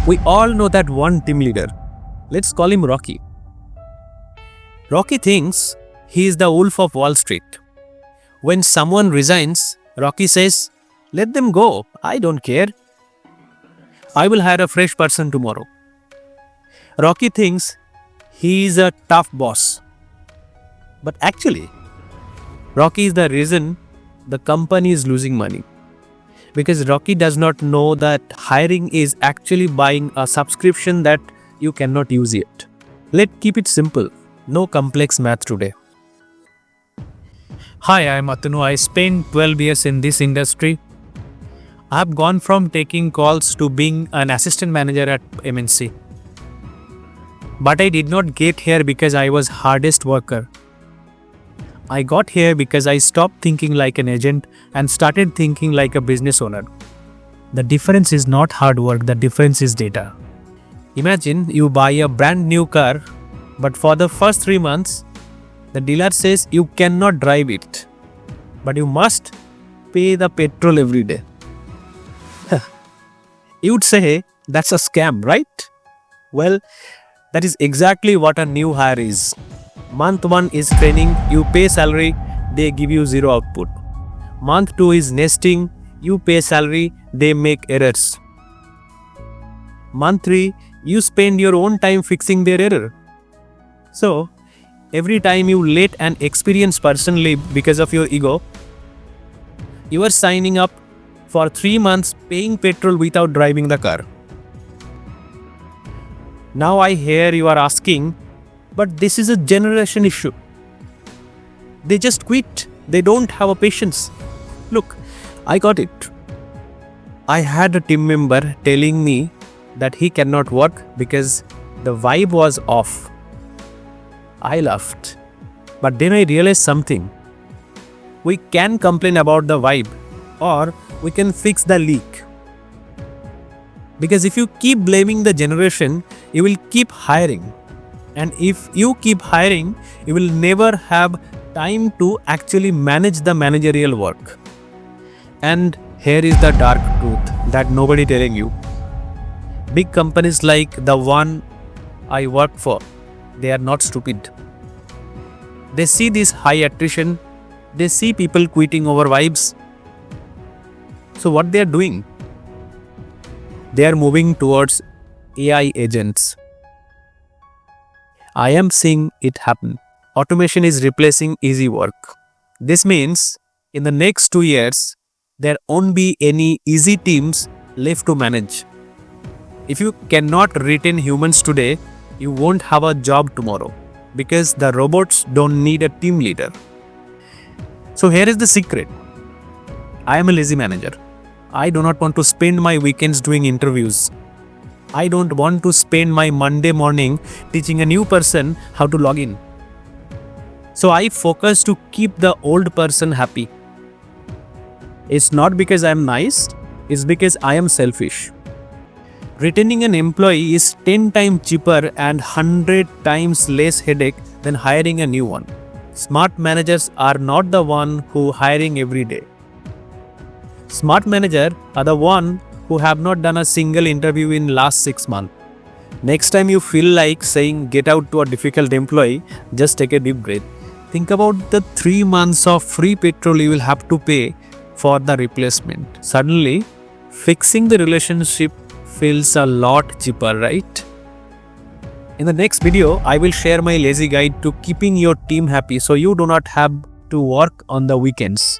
We all know that one team leader. Let's call him Rocky. Rocky thinks he is the wolf of Wall Street. When someone resigns, Rocky says, "Let them go, I don't care. I will hire a fresh person tomorrow." Rocky thinks he is a tough boss. But actually, Rocky is the reason the company is losing money. Because Rocky does not know that hiring is actually buying a subscription that you cannot use yet. Let's keep it simple. No complex math today. Hi, I'm Atanu. I spent 12 years in this industry. I've gone from taking calls to being an assistant manager at MNC. But I did not get here because I was hardest worker. I got here because I stopped thinking like an agent and started thinking like a business owner. The difference is not hard work, the difference is data. Imagine you buy a brand new car, but for the first 3 months, the dealer says you cannot drive it, but you must pay the petrol every day. You would say that's a scam, right? Well, that is exactly what a new hire is. Month 1 is training, you pay salary, they give you zero output. Month 2 is nesting, you pay salary, they make errors. Month 3, you spend your own time fixing their error. So, every time you let an experienced person leave because of your ego, you are signing up for 3 months paying petrol without driving the car. Now I hear you are asking, but this is a generation issue. They just quit. They don't have a patience. Look, I got it. I had a team member telling me that he cannot work because the vibe was off. I laughed. But then I realized something. We can complain about the vibe, or we can fix the leak. Because if you keep blaming the generation, you will keep hiring. And if you keep hiring, you will never have time to actually manage the managerial work. And here is the dark truth that nobody telling you. Big companies like the one I work for, they are not stupid. They see this high attrition, they see people quitting over vibes. So what they are doing? They are moving towards AI agents. I am seeing it happen. Automation is replacing easy work. This means in the next 2 years, there won't be any easy teams left to manage. If you cannot retain humans today, you won't have a job tomorrow because the robots don't need a team leader. So here is the secret. I am a lazy manager. I do not want to spend my weekends doing interviews. I don't want to spend my Monday morning teaching a new person how to log in. So I focus to keep the old person happy. It's not because I am nice, it's because I am selfish. Retaining an employee is 10 times cheaper and 100 times less headache than hiring a new one. Smart managers are not the one who hiring every day. Smart managers are the one who have not done a single interview in last 6 months. Next time you feel like saying get out to a difficult employee, just take a deep breath. Think about the 3 months of free petrol you will have to pay for the replacement. Suddenly, fixing the relationship feels a lot cheaper, right? In the next video, I will share my lazy guide to keeping your team happy so you do not have to work on the weekends.